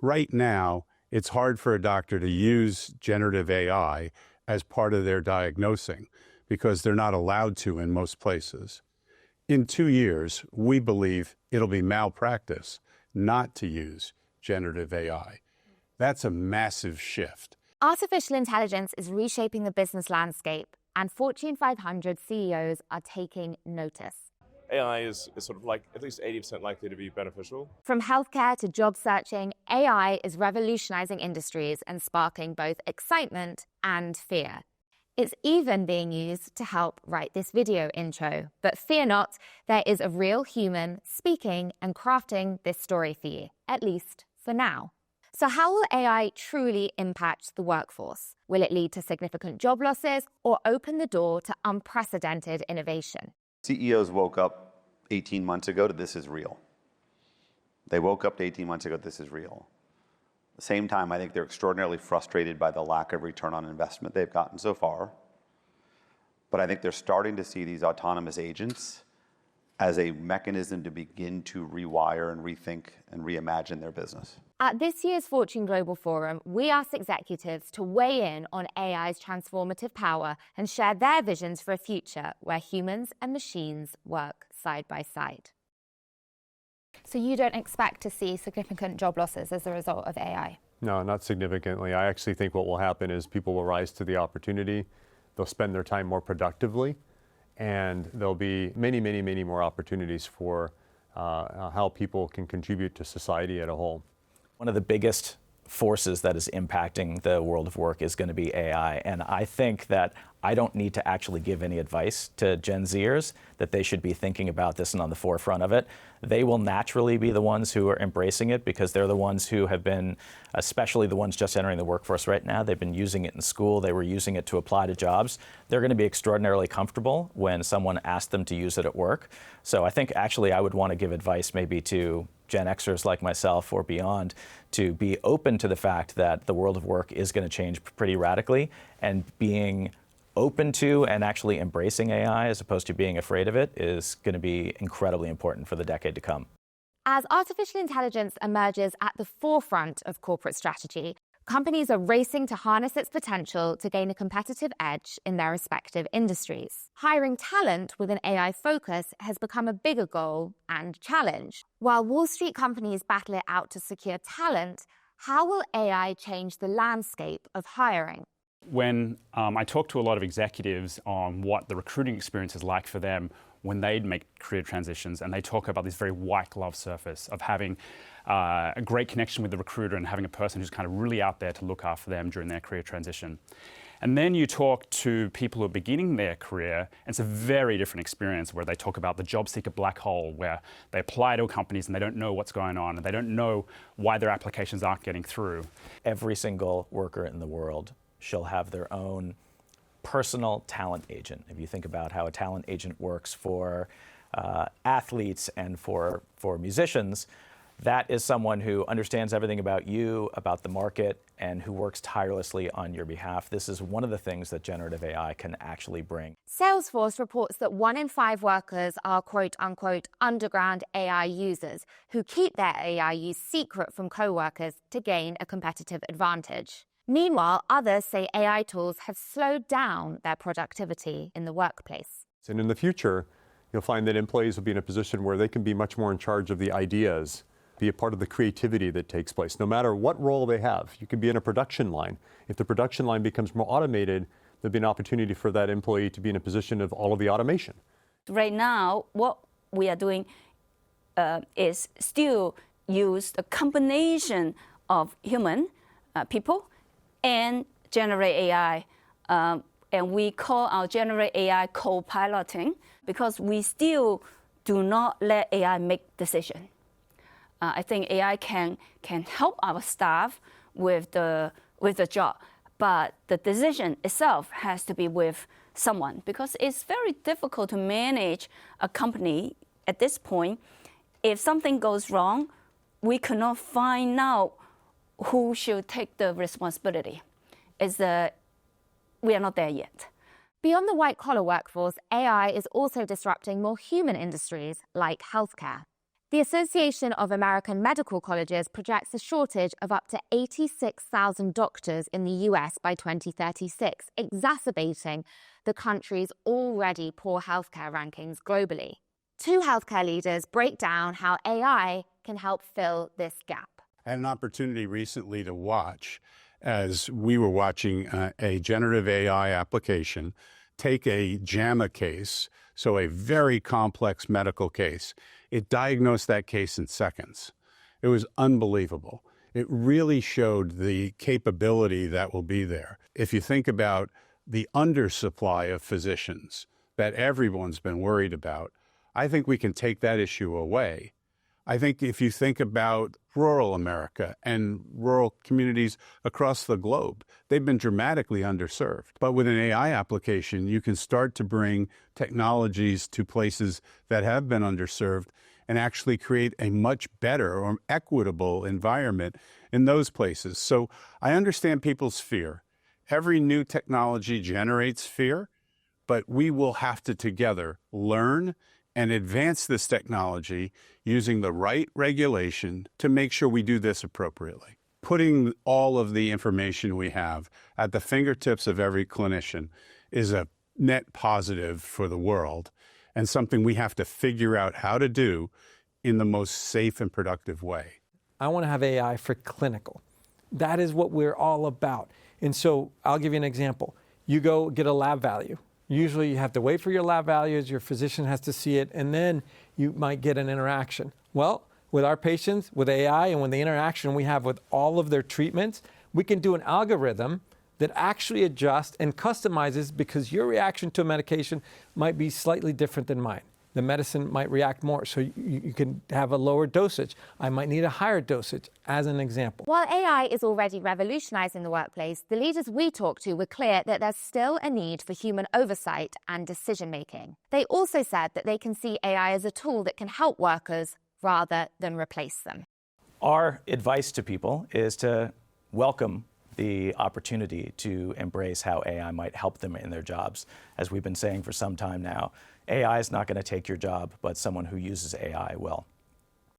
Right now, it's hard for a doctor to use generative AI as part of their diagnosing because they're not allowed to in most places. In 2 years, we believe it'll be malpractice not to use generative AI. That's a massive shift. Artificial intelligence is reshaping the business landscape, and Fortune 500 CEOs are taking notice. AI is sort of like at least 80% likely to be beneficial. From healthcare to job searching, AI is revolutionizing industries and sparking both excitement and fear. It's even being used to help write this video intro. But fear not, there is a real human speaking and crafting this story for you, at least for now. So how will AI truly impact the workforce? Will it lead to significant job losses or open the door to unprecedented innovation? CEOs woke up 18 months ago to this is real. They woke up 18 months ago, this is real. At the same time, I think they're extraordinarily frustrated by the lack of return on investment they've gotten so far. But I think they're starting to see these autonomous agents as a mechanism to begin to rewire and rethink and reimagine their business. At this year's Fortune Global Forum, we asked executives to weigh in on AI's transformative power and share their visions for a future where humans and machines work side by side. So you don't expect to see significant job losses as a result of AI? No, not significantly. I actually think what will happen is people will rise to the opportunity, they'll spend their time more productively, and there'll be many, many, many more opportunities for how people can contribute to society as a whole. One of the biggest forces that is impacting the world of work is going to be AI. And I think that I don't need to actually give any advice to Gen Zers that they should be thinking about this and on the forefront of it. They will naturally be the ones who are embracing it because they're the ones who have been, especially the ones just entering the workforce right now, they've been using it in school, they were using it to apply to jobs. They're going to be extraordinarily comfortable when someone asks them to use it at work. So I think actually I would want to give advice maybe to Gen Xers like myself or beyond to be open to the fact that the world of work is going to change pretty radically, and being open to and actually embracing AI as opposed to being afraid of it is going to be incredibly important for the decade to come. As artificial intelligence emerges at the forefront of corporate strategy, companies are racing to harness its potential to gain a competitive edge in their respective industries. Hiring talent with an AI focus has become a bigger goal and challenge. While Wall Street companies battle it out to secure talent, how will AI change the landscape of hiring? When I talk to a lot of executives on what the recruiting experience is like for them when they make career transitions, and they talk about this very white glove surface of having a great connection with the recruiter and having a person who's kind of really out there to look after them during their career transition. And then you talk to people who are beginning their career, and it's a very different experience where they talk about the job seeker black hole, where they apply to companies and they don't know what's going on, and they don't know why their applications aren't getting through. Every single worker in the world shall have their own personal talent agent. If you think about how a talent agent works for athletes and for musicians, that is someone who understands everything about you, about the market, and who works tirelessly on your behalf. This is one of the things that generative AI can actually bring. Salesforce reports that 1 in 5 workers are quote-unquote underground AI users who keep their AI use secret from co-workers to gain a competitive advantage. Meanwhile, others say AI tools have slowed down their productivity in the workplace. And in the future, you'll find that employees will be in a position where they can be much more in charge of the ideas, be a part of the creativity that takes place, no matter what role they have. You could be in a production line. If the production line becomes more automated, there'll be an opportunity for that employee to be in a position of all of the automation. Right now, what we are doing is still use a combination of human people and generate AI. And we call our generate AI co-piloting because we still do not let AI make decisions. I think AI can help our staff with the job, but the decision itself has to be with someone because it's very difficult to manage a company at this point. If something goes wrong, we cannot find out who should take the responsibility. We are not there yet. Beyond the white-collar workforce, AI is also disrupting more human industries like healthcare. The Association of American Medical Colleges projects a shortage of up to 86,000 doctors in the US by 2036, exacerbating the country's already poor healthcare rankings globally. Two healthcare leaders break down how AI can help fill this gap. I had an opportunity recently to watch, as we were watching a generative AI application take a JAMA case, so a very complex medical case. It diagnosed that case in seconds. It was unbelievable. It really showed the capability that will be there. If you think about the undersupply of physicians that everyone's been worried about, I think we can take that issue away. I think if you think about rural America and rural communities across the globe, they've been dramatically underserved. But with an AI application, you can start to bring technologies to places that have been underserved and actually create a much better or equitable environment in those places. So I understand people's fear. Every new technology generates fear, but we will have to together learn and advance this technology using the right regulation to make sure we do this appropriately. Putting all of the information we have at the fingertips of every clinician is a net positive for the world and something we have to figure out how to do in the most safe and productive way. I want to have AI for clinical. That is what we're all about. And so I'll give you an example. You go get a lab value. Usually you have to wait for your lab values, your physician has to see it, and then you might get an interaction. Well, with our patients, with AI, and with the interaction we have with all of their treatments, we can do an algorithm that actually adjusts and customizes because your reaction to a medication might be slightly different than mine. The medicine might react more, so you can have a lower dosage. I might need a higher dosage, as an example. While AI is already revolutionizing the workplace, the leaders we talked to were clear that there's still a need for human oversight and decision-making. They also said that they can see AI as a tool that can help workers rather than replace them. Our advice to people is to welcome the opportunity to embrace how AI might help them in their jobs. As we've been saying for some time now, AI is not going to take your job, but someone who uses AI will.